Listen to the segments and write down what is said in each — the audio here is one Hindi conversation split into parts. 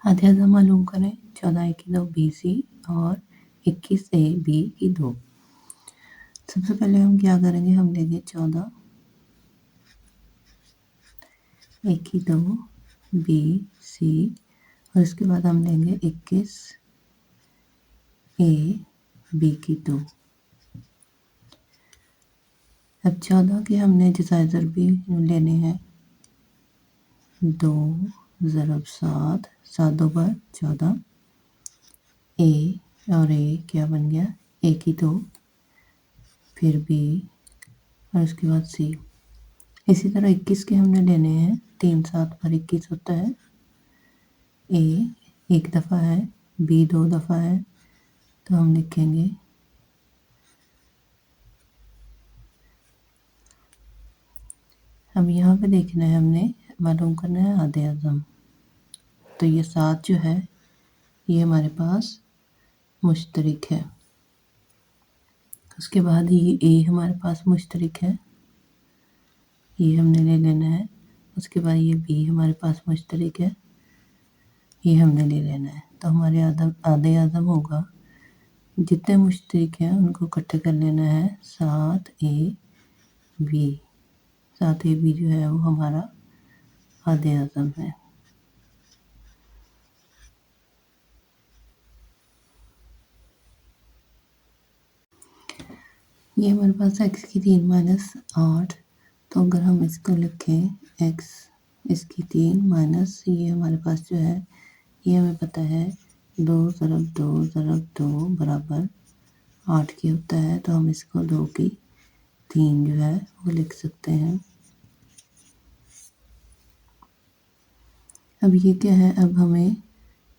आधे आधा मालूम करें। 14 की 2 BC और 21 AB की 2। सबसे पहले हम क्या करेंगे, हम लेंगे 14 A की 2 BC और इसके बाद हम लेंगे 21 AB की 2। अब 14 के हमने डिसाइजर भी लेने हैं। 2 ज़रब 7, 7 2 बार 14। A और A क्या बन गया, A की 2, फिर B और उसके बाद C। इसी तरह 21 के हमने लेने हैं। 3 7 पर 21 होता है। A एक दफ़ा है, B 2 दफ़ा है, तो हम लिखेंगे अब यहाँ पे देखना है, हमने मालूम करना है आधे अज़म। तो ये 7 जो है ये हमारे पास मुश्तरिक है। उसके बाद ये A हमारे पास मुश्तरिक है, ये हमने ले लेना है। उसके बाद ये B हमारे पास मुश्तरिक है, ये हमने ले लेना है। तो हमारे आधे अज़म होगा, जितने मुश्तरिक हैं उनको इकट्ठे कर लेना है। 7AB, 7AB जो है वो हमारा आधे अज़म है। ये हमारे पास x की 3 माइनस 8, तो अगर हम इसको लिखें x इसकी 3 माइनस ये हमारे पास जो है ये हमें पता है 2 ज़रब 2 ज़रब 2 बराबर 8 की होता है। तो हम इसको 2 की 3 जो है वो लिख सकते हैं। अब ये क्या है, अब हमें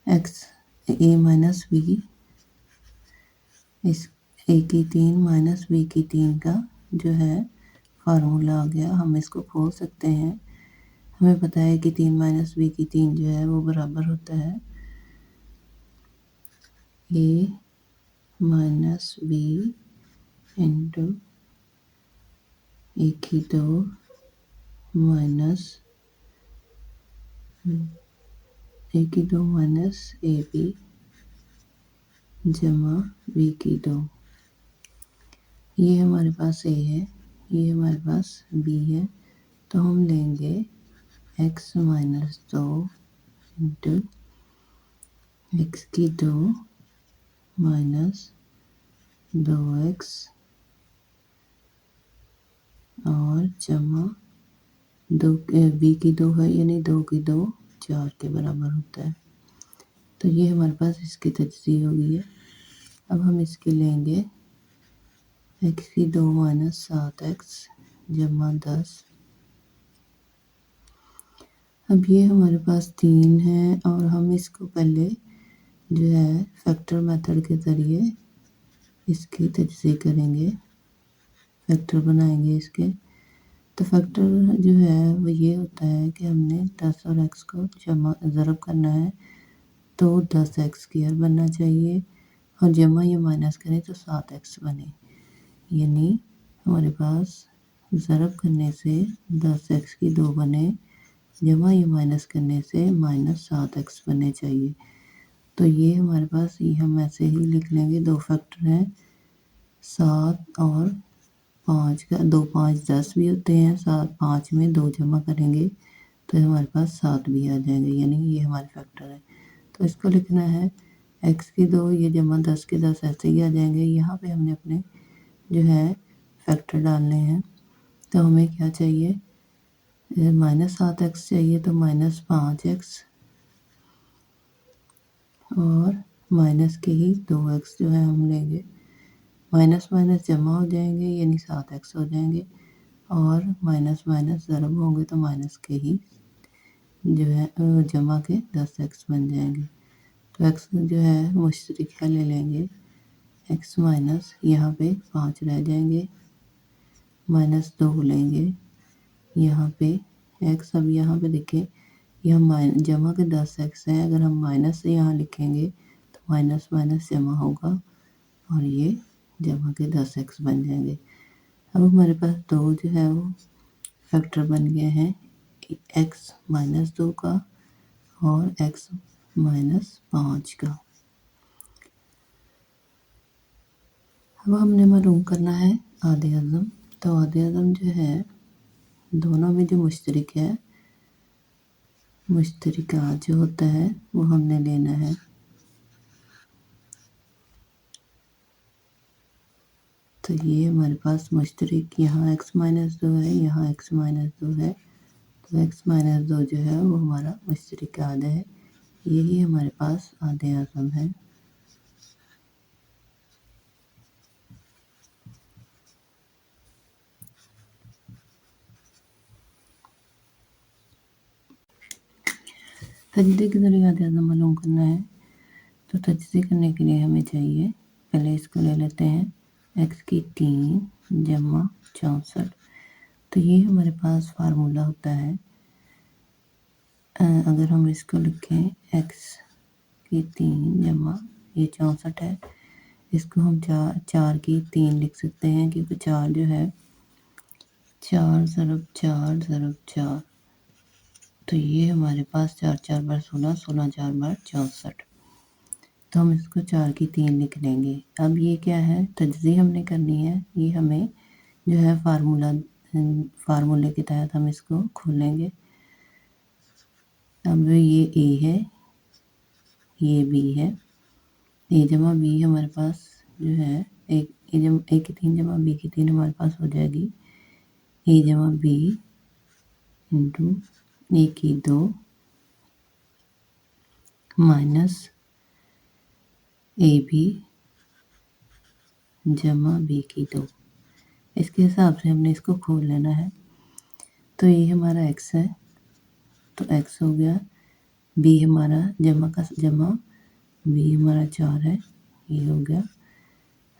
x a माइनस b, इस a की 3 माइनस b की 3 का जो है फार्मूला आ गया। हम इसको खोल सकते हैं। हमें पता है कि 3 माइनस b की 3 जो है वो बराबर होता है a minus b into a की 2 माइनस a की 2 माइनस ab जमा b की 2। ये हमारे पास a है, ये हमारे पास b है। तो हम लेंगे x माइनस 2 इंटू x की 2 माइनस 2x और जमा 2 b की 2 है, यानी 2 की 2 4 के बराबर होता है। तो ये हमारे पास इसकी तजज़ीह हो गई है। अब हम इसके लेंगे x की 2 माइनस 7x जमा 10। अब ये हमारे पास 3 है और हम इसको पहले जो है फैक्टर मेथड के ज़रिए इसकी तजज़ीह करेंगे, फैक्टर बनाएंगे इसके। तो फैक्टर जो है वो ये होता है कि हमने 10 और x को जमा ज़रब करना है, तो 10x स्क्वायर बनना चाहिए और जमा या माइनस करें तो 7x बने। यानी हमारे पास ज़रब करने से 10x की 2 बने, जमा या माइनस करने से माइनस 7x बनने चाहिए। तो ये हमारे पास ये हम ऐसे ही लिख लेंगे। 2 फैक्टर हैं 7 और 5 का, 2 5 10 भी होते हैं। 7 5 में 2 जमा करेंगे तो हमारे पास 7 भी आ जाएंगे, यानी ये हमारे फैक्टर है। तो इसको लिखना है x की 2 ये जमा 10 के 10 ऐसे ही आ जाएंगे। यहाँ पे हमने अपने जो है फैक्टर डालने हैं। तो हमें क्या चाहिए, माइनस 7x चाहिए, तो माइनस 5x और माइनस के ही 2x जो है हम लेंगे। माइनस माइनस जमा हो जाएंगे यानी 7x हो जाएंगे और माइनस माइनस ज़रब होंगे तो माइनस के ही जो है जमा के 10x बन जाएंगे। तो x जो है मुश्तरिक है, ले लेंगे x माइनस यहाँ पे 5 रह जाएंगे, माइनस 2 लेंगे यहाँ पे x। अब यहाँ पे देखें यह जमा के 10x है, अगर हम माइनस से यहाँ लिखेंगे तो माइनस माइनस जमा होगा और ये जमा के 10x बन जाएंगे। अब हमारे पास 2 जो है वो फैक्टर बन गए हैं, x माइनस 2 का और x -5 का। अब हमने मालूम करना है आधे अज़म। तो आधे अज़म जो है दोनों में जो मुश्तरक है, मुश्तरका जो होता है वो हमने लेना है। तो ये हमारे पास मुश्तरक यहाँ x-2 है, यहाँ x-2 है। तो x-2 जो है वो हमारा मुश्तरक आधा है। यही हमारे पास आधे अज़म है। तजज़िये के ज़रिए आधे अज़म मालूम करना है। तो तजज़िये करने के लिए हमें चाहिए, पहले इसको ले लेते हैं x की 3 जमा 64। तो ये हमारे पास फार्मूला होता है। अगर हम इसको लिखें x की 3 जमा ये 64 है, इसको हम 4 की 3 लिख सकते हैं, क्योंकि 4 जो है 4 ज़रब 4 ज़रब 4। तो ये हमारे पास 4 4 बार 16, 16 4 बार 64। तो हम इसको 4 की 3 लिख लेंगे। अब ये क्या है, तजज़िये हमने करनी है। ये हमें जो है फार्मूले के तहत हम इसको खोलेंगे। अब ये ए है, ये बी है। ए जमा बी हमारे पास जो है ए की 3 जमा बी की 3 हमारे पास हो जाएगी ए जमा बी इंटू ए की 2 माइनस ए बी जमा बी की 2। इसके हिसाब से हमने इसको खोल लेना है। तो ये हमारा x है, तो x हो गया। b हमारा जमा का जमा, b हमारा 4 है, ये हो गया।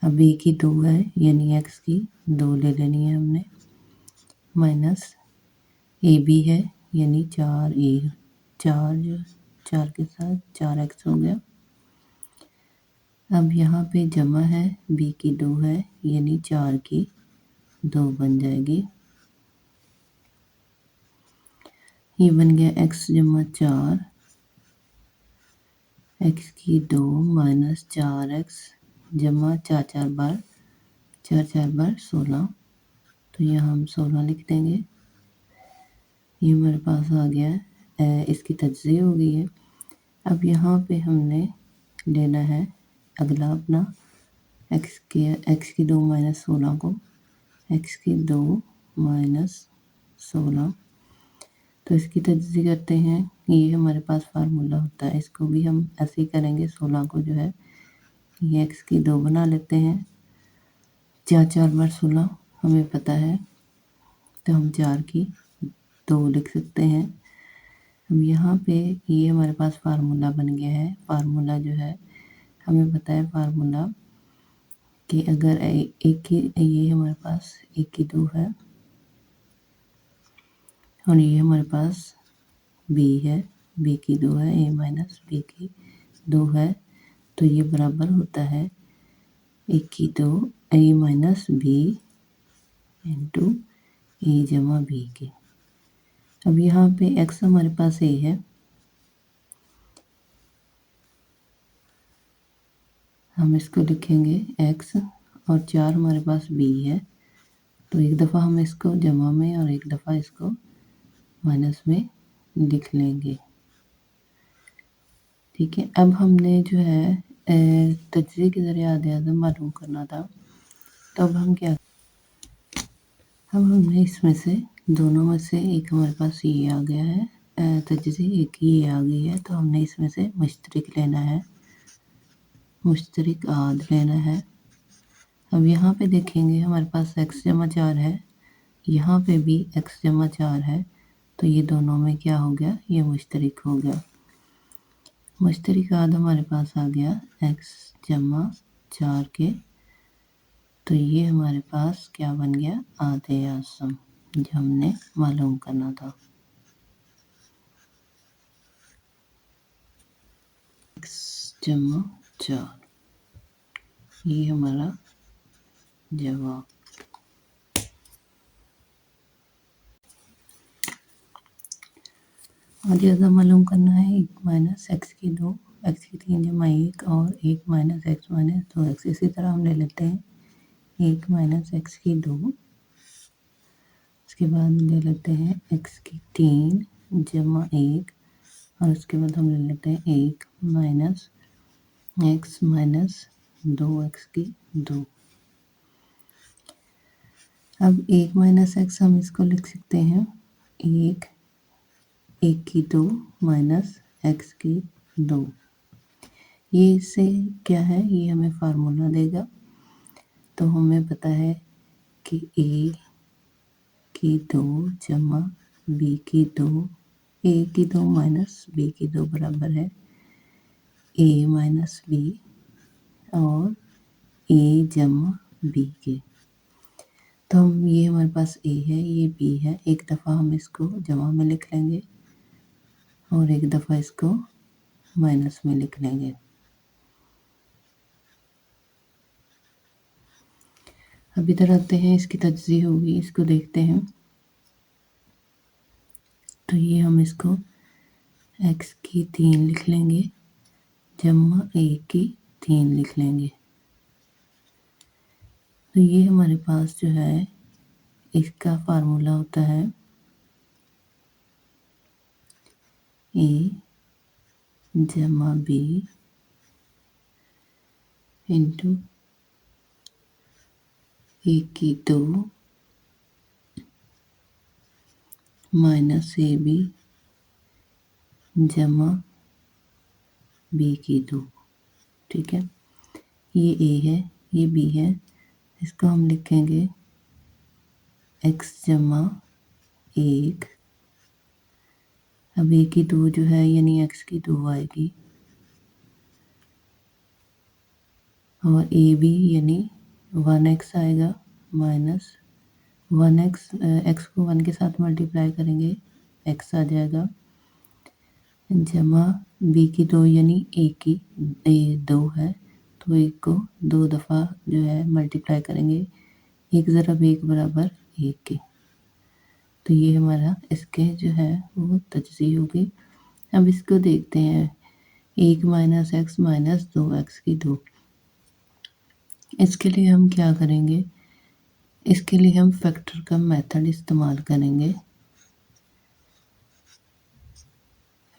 अब b की 2 है, यानी x की 2 ले लेनी है हमने, माइनस ए बी है, यानी 4 जो 4 के साथ 4x हो गया। अब यहाँ पे जमा है, b की 2 है, यानी 4 की 2 बन जाएगी। ये बन गया x जमा 4, x की 2 माइनस 4x जमा 4 4 बार 16। तो यहाँ हम 16 लिख देंगे। ये हमारे पास आ गया, इसकी तजज़िये हो गई है। अब यहाँ पे हमने लेना है अगला अपना x की 2 माइनस 16 को, x की 2 माइनस 16। तो इसकी तजज़िये करते हैं। ये हमारे पास फार्मूला होता है, इसको भी हम ऐसे ही करेंगे। 16 को जो है ये x की 2 बना लेते हैं। 4 4 बार 16 हमें पता है, तो हम 4 की 2 लिख सकते हैं। अब यहाँ पे ये हमारे पास फार्मूला बन गया है। फार्मूला जो है हमें पता है फार्मूला कि अगर एक की ये हमारे पास 1 की 2 है और ये हमारे पास b है, b की 2 है, a माइनस b की 2 है, तो ये बराबर होता है 1 की 2 a minus b into a जमा b की। अब यहाँ पे x हमारे पास a है, हम इसको लिखेंगे x, और 4 हमारे पास b है, तो एक दफ़ा हम इसको जमा में और एक दफ़ा इसको माइनस में लिख लेंगे। ठीक है। अब हमने जो है तजज़िये के ज़रिए आधे अज़म मालूम करना था। तो अब हमने इसमें से दोनों में से एक हमारे पास ये आ गया है, तजज़िये एक ये आ गई है, तो हमने इसमें से मुश्तरक लेना है, मुश्तरक आध लेना है। अब यहाँ पे देखेंगे हमारे पास x जमा 4 है, यहाँ पे भी x जमा 4 है, तो ये दोनों में क्या हो गया, ये मुश्तरक हो गया। मुश्तरक आध हमारे पास आ गया x जमा 4 के, तो ये हमारे पास क्या बन गया, आधे अज़म, जो हमने मालूम करना था। x जमा 4, ये हमारा जवाब। और जैसा मालूम करना है 1 माइनस एक्स की 2, एक्स की 3 जमा 1 और 1 माइनस एक्स माइनस 2 एक्स। इसी तरह हम ले लेते हैं 1 माइनस एक्स की 2, उसके बाद ले लेते हैं एक्स की 3 जमा 1 और उसके बाद हम ले लेते हैं 1 माइनस एक्स माइनस 2 एक्स की 2। अब 1 माइनस एक्स हम इसको लिख सकते हैं 1 की 2 माइनस एक्स की 2। ये इससे क्या है, ये हमें फार्मूला देगा। तो हमें पता है कि a की 2 जमा b की 2, a की 2 माइनस b की 2 बराबर है a माइनस b और a जमा b के। तो हम ये हमारे पास a है, ये b है। एक दफ़ा हम इसको जमा में लिख लेंगे और एक दफ़ा इसको माइनस में लिख लेंगे। अब इधर आते हैं, इसकी तजज़ीह होगी, इसको देखते हैं। तो ये हम इसको x की 3 लिख लेंगे जमा a की 3 लिख लेंगे। तो ये हमारे पास जो है इसका फार्मूला होता है a जमा b इंटू a की 2 माइनस ए बी जमा b की 2। ठीक है, ये a है, ये b है। इसको हम लिखेंगे x जमा 1। अब a की 2 जो है यानी x की 2 आएगी और a b यानी 1x आएगा माइनस 1x, x को 1 के साथ मल्टीप्लाई करेंगे x आ जाएगा जमा b की 2 यानी a की 2 है, तो 1 को 2 दफ़ा जो है मल्टीप्लाई करेंगे, 1 ज़रब 1 बराबर 1 के। तो ये हमारा इसके जो है वो तजज़ीह होगी। अब इसको देखते हैं 1 माइनस एक्स माइनस 2 एक्स की 2। इसके लिए हम क्या करेंगे, इसके लिए हम फैक्टर का मेथड इस्तेमाल करेंगे।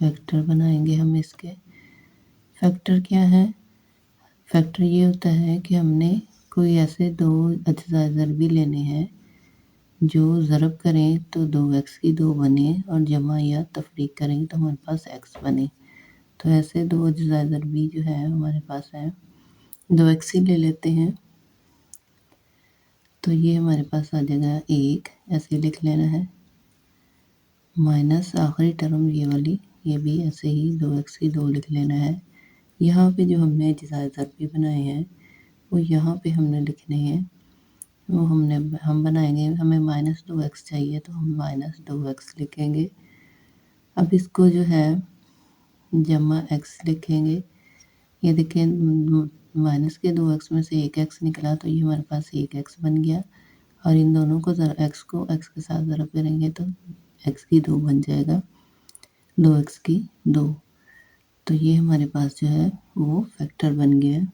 फैक्टर बनाएंगे हम इसके। फैक्टर क्या है, फैक्टर ये होता है कि हमने कोई ऐसे दो अज्जा ज़रबी लेने हैं जो ज़रब करें तो 2x की 2 बने और जमा या तफरीक करें तो हमारे पास x बने। तो ऐसे दो अज्जा ज़रबी जो है हमारे पास है, 2x ही ले लेते हैं। तो ये हमारे पास आ जाएगा 1, ऐसे लिख लेना है, माइनस आखिरी टर्म ये वाली, ये भी ऐसे ही 2x की 2 लिख लेना है। यहाँ पे जो हमने अज्जा ज़रबी बनाए हैं वो यहाँ पे हमने लिखने हैं, वो हम बनाएंगे। हमें माइनस 2x चाहिए तो हम माइनस 2x लिखेंगे। अब इसको जो है जमा x लिखेंगे। ये देखिए माइनस के 2x में से 1x निकला तो ये हमारे पास 1x बन गया और इन दोनों को x को x के साथ ज़रब करेंगे तो x की 2 बन जाएगा, 2x की 2। तो ये हमारे पास जो है वो फैक्टर बन गया है।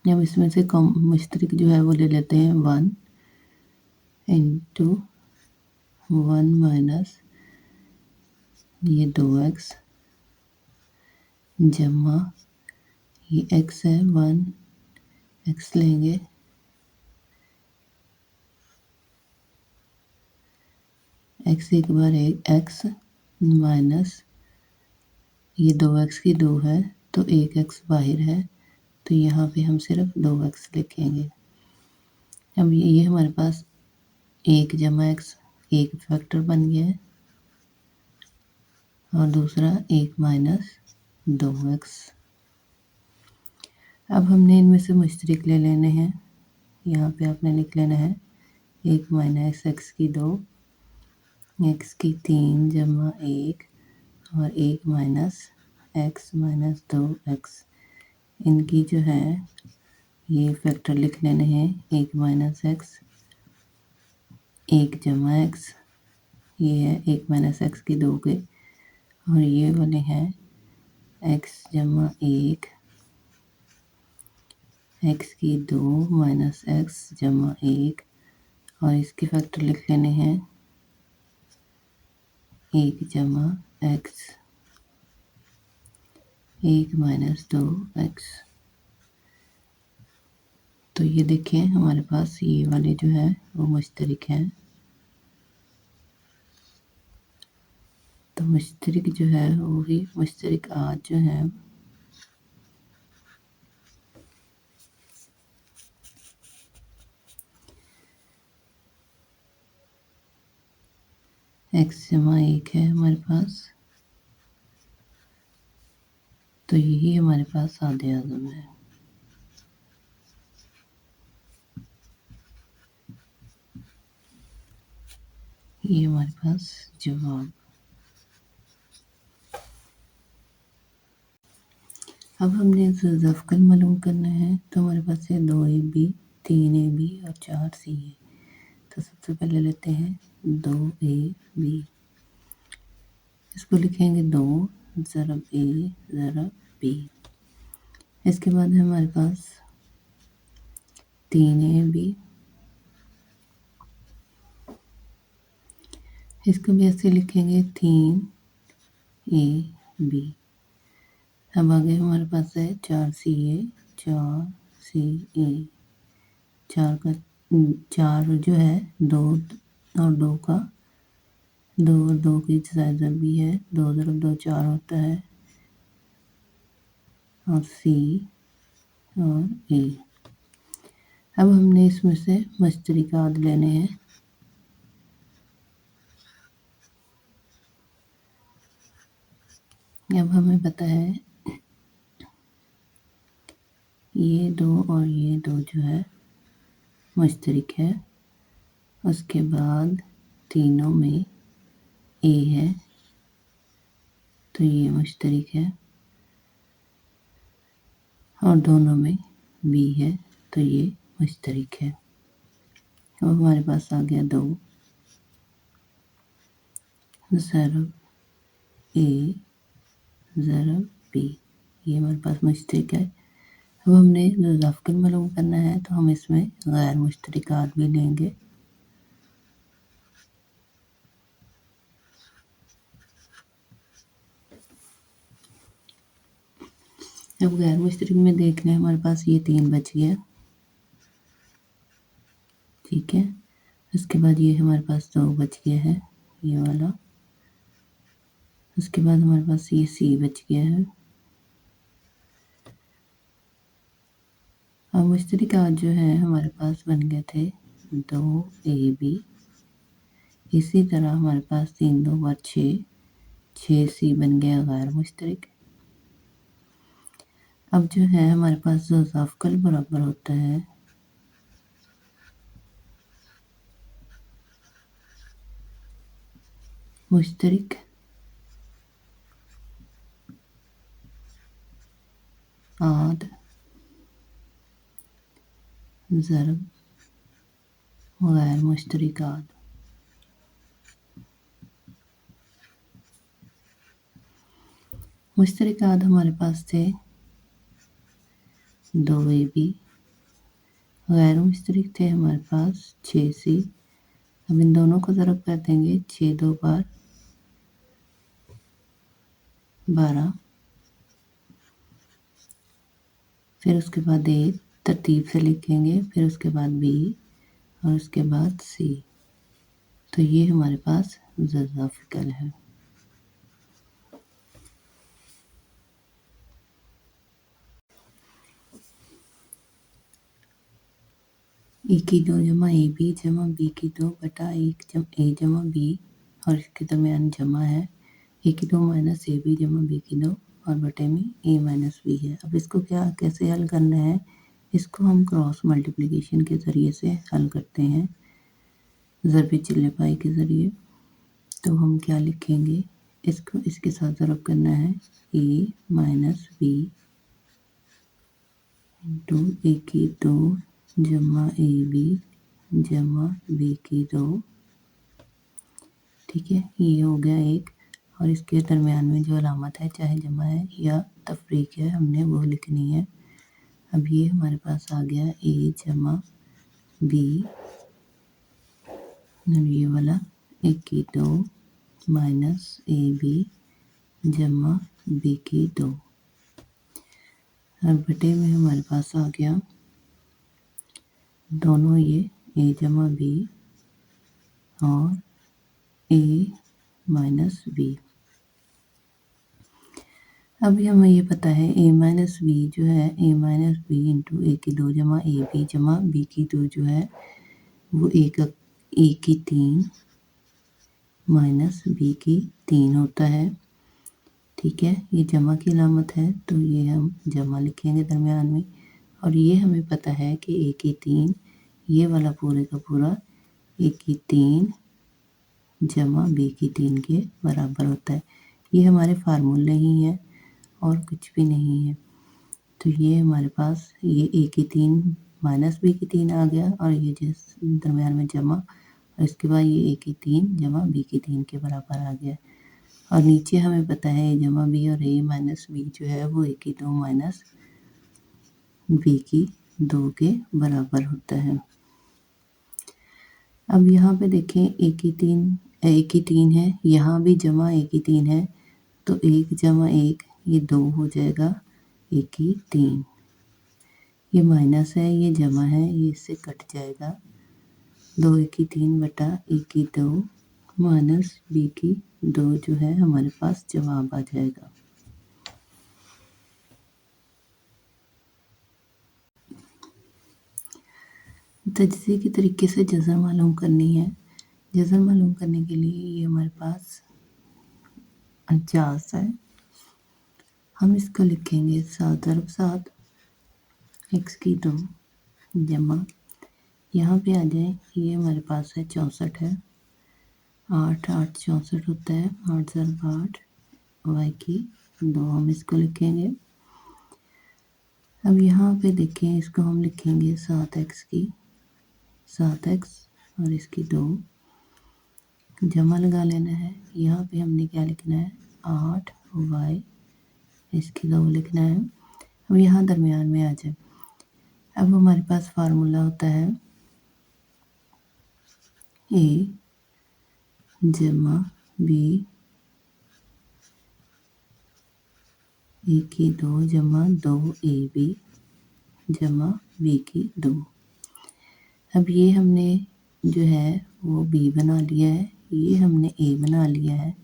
अब इसमें से कम मुश्तरक जो है वो ले लेते हैं 1 इंटू 1 माइनस ये 2x जमा ये x है 1x लेंगे x एक बार x माइनस ये 2x की 2 है तो 1x बाहर है तो यहाँ पे हम सिर्फ 2x लिखेंगे। अब ये हमारे पास 1 जमा x एक फैक्टर बन गया है और दूसरा 1 माइनस 2x। अब हमने इनमें से मुश्तरक ले लेने हैं, यहाँ पे आपने लिख लेना है 1 माइनस x की 2, x की 3 जमा 1 और 1 माइनस x माइनस 2x। इनकी जो है ये फैक्टर लिख लेने हैं 1 माइनस x 1 जमा x, ये है 1 माइनस x की 2 के और ये वाले हैं x जमा 1, x की 2 माइनस x जमा 1, और इसके फैक्टर लिख लेने हैं 1 जमा x, 1 माइनस 2x। तो ये देखिए हमारे पास ये वाले जो है वो मुश्तरिक हैं। तो मुश्तरिक जो है वो ही मुश्तरिक आज जो है x जमा 1 है हमारे पास। तो यही हमारे पास आधे आज़म है। ये हमारे पास जवाब। अब हमने ज़फ़्क़ल मालूम करना है। तो हमारे पास है 2ab, 3ab और 4c है। तो सबसे पहले लेते हैं 2ab, इसको लिखेंगे 2 ज़रब a ज़रब b। इसके बाद है हमारे पास 3ab, इसको भी ऐसे लिखेंगे 3ab। अब आगे हमारे पास है 4ca, 4ca, 4 जो है 2 और 2 का 2 और 2 की ज़ायदा भी है, 2 ज़रब 2 4 होता है, और c और a। अब हमने इसमें से मुश्तरिकात लेने हैं। अब हमें पता है ये 2 और ये 2 जो है मुश्तरिक है। उसके बाद तीनों में a है तो ये मुश्तरिक है, और दोनों में b है तो ये मुश्तरिक है। अब हमारे पास आ गया 2 ज़रब a ज़रब b, ये हमारे पास मुश्तरिक है। अब हमने ज़फ़्क़ल मालूम करना है तो हम इसमें गैर मुश्तरिकात भी लेंगे। अब गैर मुश्तरिक में देख लें, हमारे पास ये 3 बच गया, ठीक है। उसके बाद ये हमारे पास 2 बच गया है, ये वाला। उसके बाद हमारे पास ये c बच गया है। अब मुश्तरिकात जो है हमारे पास बन गए थे 2ab, इसी तरह हमारे पास 3 2 बार 6, 6c बन गया गैर मुश्तरिक। अब जो है हमारे पास जो ज़फ़्क़ल बराबर होता है मुश्तरिक आद ज़रब गैर मुश्तरिकात। मुश्तरिकात हमारे पास थे 2ab, गैर मुश्तरिक थे हमारे पास 6c। अब इन दोनों को ज़रब कर देंगे, 6 2 बार 12, फिर उसके बाद a तरतीब से लिखेंगे, फिर उसके बाद b और उसके बाद c। तो ये हमारे पास ज़फ़्क़ल है। a की 2 जमा ab जमा b की 2 बटा 1 a जमा b, और इसके दरमियान जमा है a की 2 माइनस ab जमा b की 2 और बटे में a माइनस b है। अब इसको कैसे हल करना है, इसको हम क्रॉस मल्टीप्लिकेशन के ज़रिए से हल करते हैं, ज़रबी चिल्ले पाई के ज़रिए। तो हम क्या लिखेंगे, इसको इसके साथ ज़रब करना है a minus b into a की 2 जमा ab जमा b की 2, ठीक है। ये हो गया 1, और इसके दरमियान में जो अलामत है चाहे जमा है या तफरीक है हमने वो लिखनी है। अब ये हमारे पास आ गया ए जमा बी, अब ये वाला 1 की 2 माइनस ए बी जमा बी की 2। अब बटे में हमारे पास आ गया दोनों ये ए जमा बी और ए माइनस बी। अभी हमें ये पता है ए माइनस बी जो है ए माइनस बी इंटू ए की 2 जमा ए बी जमा बी की 2 जो है वो ए की 3 माइनस बी की 3 होता है। ठीक है, ये जमा की अलामत है तो ये हम जमा लिखेंगे दरमियान में। और ये हमें पता है कि ए की 3 ये वाला पूरे का पूरा ए की 3 जमा बी की 3 के बराबर होता है। ये हमारे फार्मूले ही हैं और कुछ भी नहीं है। तो ये हमारे पास ये ए की 3 माइनस बी की 3 आ गया और ये जिस दरमियान में जमा, और इसके बाद ये ए की 3 जमा बी की 3 के बराबर आ गया। और नीचे हमें पता है ए जमा बी और ए माइनस बी जो है वो ए की 2 माइनस बी की 2 के बराबर होता है। अब यहाँ पे देखें ए की 3 है, यहाँ भी जमा ए की 3 है तो 1 जमा 1 ये 2 हो जाएगा ए की 3। ये माइनस है ये जमा है ये इससे कट जाएगा 2 ए की 3 बटा ए की 2 माइनस बी की 2 जो है हमारे पास जवाब आ जाएगा। तजज़िये के तरीके से जज़र मालूम करनी है। जज़र मालूम करने के लिए ये हमारे पास 49 है, हम इसको लिखेंगे 7 × 7 x की 2 जमा, यहाँ पे आ जाए ये हमारे पास है 64 है, 8 8 64 होता है, 8 × 8 y की 2 हम इसको लिखेंगे। अब यहाँ पे देखें इसको हम लिखेंगे 7x की 7x और इसकी 2 जमा लगा लेना है। यहाँ पे हमने क्या लिखना है 8y इसकी 2 लिखना है। अब यहाँ दरमियान में आ जाए, अब हमारे पास फार्मूला होता है ए जमा बी ए की 2 जमा 2 ए बी जमा बी की 2। अब ये हमने जो है वो बी बना लिया है, ये हमने ए बना लिया है,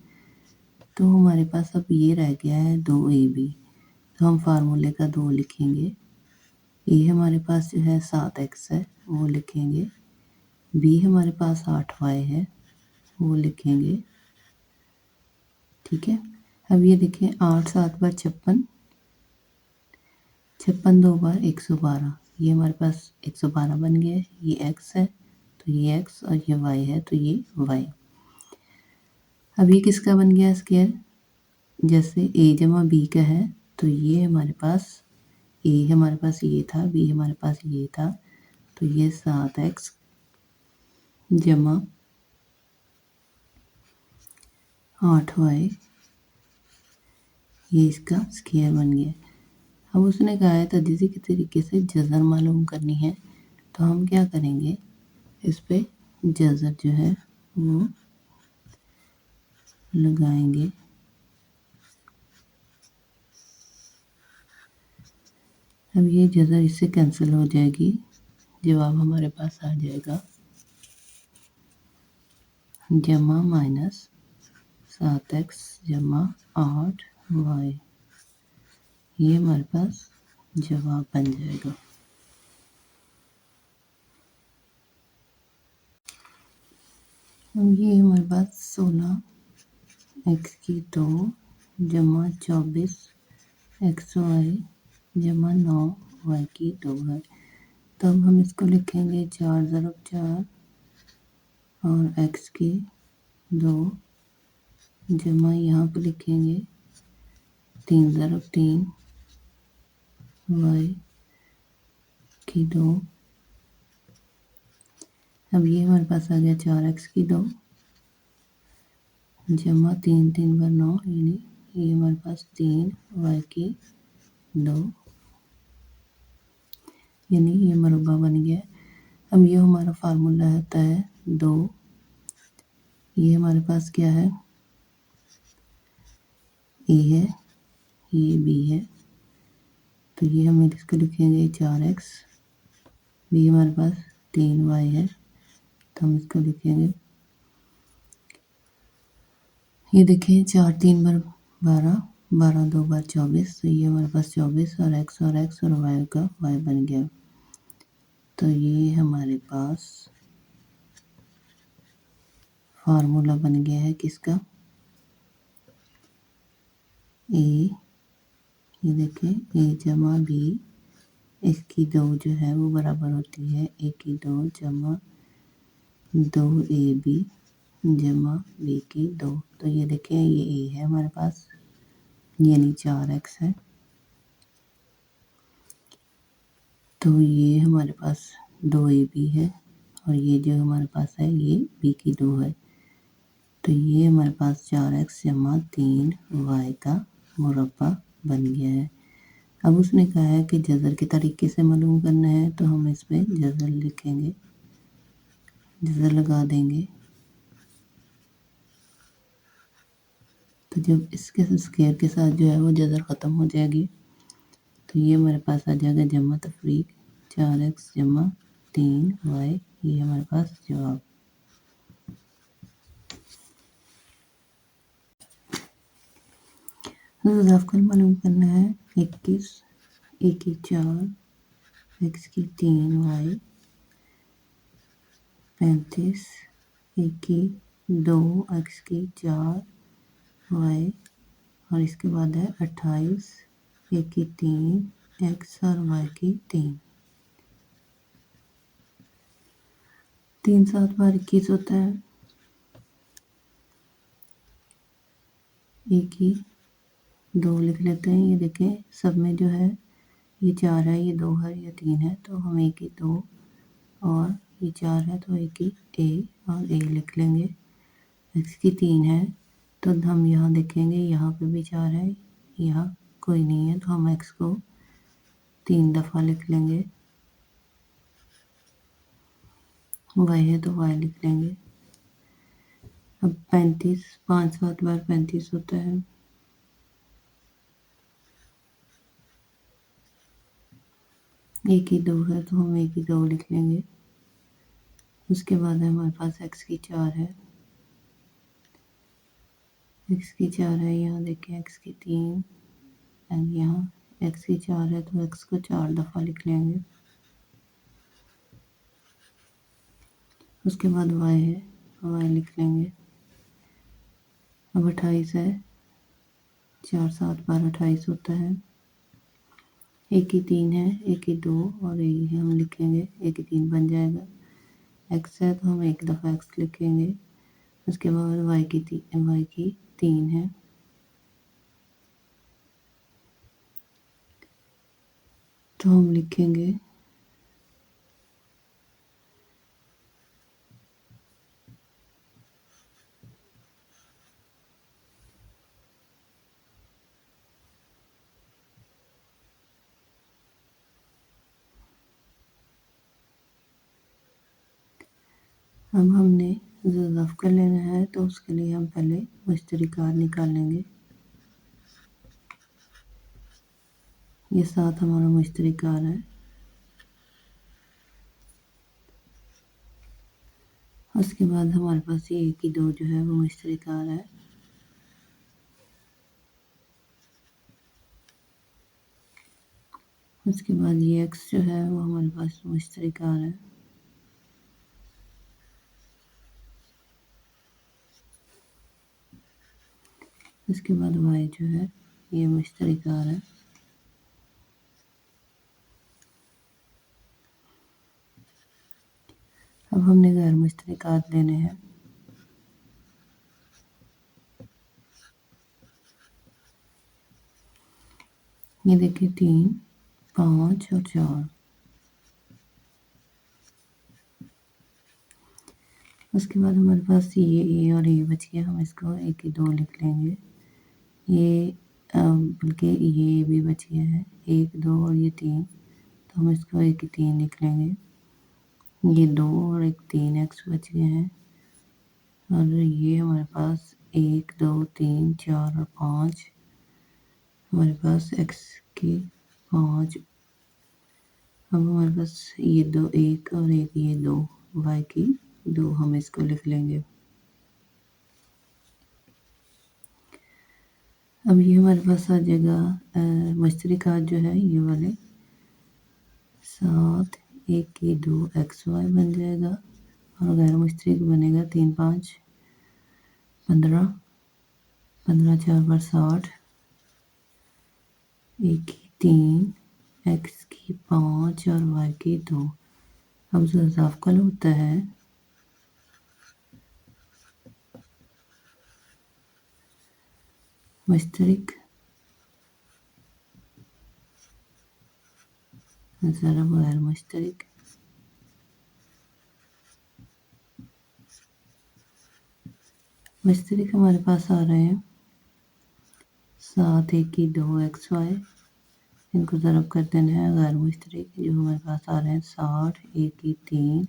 तो हमारे पास अब ये रह गया है 2ab। तो हम फार्मूले का 2 लिखेंगे। ए हमारे पास जो है 7x है वो लिखेंगे, बी हमारे पास 8y है वो लिखेंगे। ठीक है, अब ये देखें 8 7 बार 56, 56 2 बार 112, ये हमारे पास 112 बन गया है। ये x है तो ये x और ये y है तो ये y। अब ये किसका बन गया स्क्वायर, जैसे a जमा b का है तो ये हमारे पास a हमारे पास ये था, b हमारे पास ये था, तो ये 7x जमा 8y ये इसका स्क्वायर बन गया। अब उसने कहा है तजज़िये के तरीके से जज़र मालूम करनी है, तो हम क्या करेंगे इस पे जज़र जो है वो लगाएंगे। अब ये जज़र इससे कैंसिल हो जाएगी, जवाब हमारे पास आ जाएगा जमा माइनस 7x जमा 8y, ये हमारे पास जवाब बन जाएगा। अब ये हमारे पास 16x की 2 जमा 24 xy जमा 9y की 2 है। तब हम इसको लिखेंगे 4 × 4 और x की 2 जमा यहाँ पे लिखेंगे 3 × 3 y की 2। अब ये हमारे पास आ गया 4x की 2 जमा 3 3 बार 9, यानी ये हमारे पास 3 y की 2, यानी ये मरबा बन गया। अब ये हमारा फार्मूला होता है 2, ये हमारे पास क्या है, ए है, ये बी है, तो ये हम इसको लिखेंगे 4x, बी हमारे पास 3y है, तो हम इसको लिखेंगे, ये देखें 4 3 बार 12, 12 2 बार 24, तो ये हमारे पास 24 और x और y का y बन गया। तो ये हमारे पास फार्मूला बन गया है किसका, ए, ये देखें ए जमा बी, इसकी 2 जो है वो बराबर होती है ए की 2 जमा 2ab जमा बी की 2, तो ये देखें ये ए है हमारे पास, यानी 4x है, तो ये हमारे पास 2ab है, और ये जो हमारे पास है ये बी की 2 है, तो ये हमारे पास 4x जमा 3y का मुरब्बा बन गया है। अब उसने कहा है कि जज़र के तरीके से मालूम करना है, तो हम इस पर जज़र लिखेंगे, जज़र लगा देंगे, तो जब इसके स्क्वायर के साथ जो है वो जज़र ख़त्म हो जाएगी, तो ये हमारे पास आ जाएगा जमा तफरीक 4x जमा 3y, ये हमारे पास जवाब। ज़ाफ़कल मालूम करना है 21, ए की 4, x की 3y, 35, ए की 2, x की 4y, और इसके बाद है 28, ए की 3, x और y की 3, 3 7 बार 21 होता है, ए की 2 लिख लेते हैं, ये देखें सब में जो है ये 4 है, ये 2 है, ये 3 है, तो हम ए की 2 और ये 4 है, तो ए की ए और ए लिख लेंगे। x की 3 है, तो हम यहाँ देखेंगे यहाँ पे भी 4 है, यहाँ कोई नहीं है, तो हम x को 3 दफ़ा लिख लेंगे, y है तो y लिख लेंगे। अब 35 5 7 बार 35 होता है, ए की 2 है तो हम ए की 2 लिख लेंगे। उसके बाद हमारे पास x की 4 है, x की 4 है, यहाँ देखें x की 3, एंड यहाँ x की 4 है तो x को 4 दफ़ा लिख लेंगे। उसके बाद y है, y लिख लेंगे। अब 28 है, 4 7 बार 28 होता है, ए की 3 है, ए की 2 और ए हम लिखेंगे, ए की 3 बन जाएगा। x है तो हम एक दफ़ा x लिखेंगे। उसके बाद y की 3 है, तो हम लिखेंगे अब हमने ज़फ़्कर लेना है, तो उसके लिए हम पहले मुश्तरिकात निकालेंगे। ये 7 हमारा मुश्तरिकात है। उसके बाद हमारे पास ये 1 की 2 जो है वो मुश्तरिकात है। उसके बाद ये x जो है वो हमारे पास मुश्तरिकात है। उसके बाद y जो है ये मुश्तरिकात है। अब हमने गैर मुश्तरिकात लेने हैं। ये देखिए 3 5 और 4, उसके बाद हमारे पास ये ए और ए बच गया, हम इसको ए की 2 लिख लेंगे। ये बल्कि ये भी बच गया है, 1 2 और ये 3, तो हम इसको ए की 3 लिख लेंगे। ये 2 और एक 3 एक्स बच गए हैं, और ये हमारे पास 1 2 3 4 और 5, हमारे पास एक्स की 5। अब हमारे पास ये 2 1 और एक ये 2 वाई की 2, हम इसको लिख लेंगे। अब ये हमारे पास आ जाएगा मुश्तरिकात जो है ये वाले 7 1 की 2 एक्स वाई बन जाएगा, और गैर मुश्तरिक बनेगा 3 5 15 15 4 बार 60, एक की 3 एक्स की 5 और वाई की 2। अब जो इजाफा होता है मुश्तरिक ज़रब गैर मुश्तरिक, मुश्तरिक हमारे पास आ रहे हैं 7 1 की 2 एक्स वाई, इनको ज़रब कर देना है गैर मुश्तरिक जो हमारे पास आ रहे हैं 60 1 की 3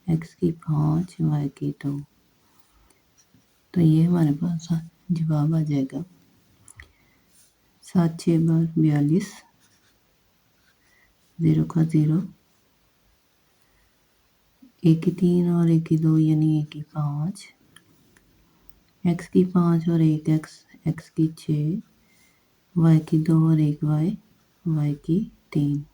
एक्स की 5 वाई की 2। तो ये हमारे पास जवाब आ जाएगा 7 6 बार 42, 0 का 0, 1 की 3 और 1 की 2 यानी 1 की 5, एक्स की 5 और 1 एक्स, एक्स की 6, वाई की 2 और 1 वाई, वाई की 3।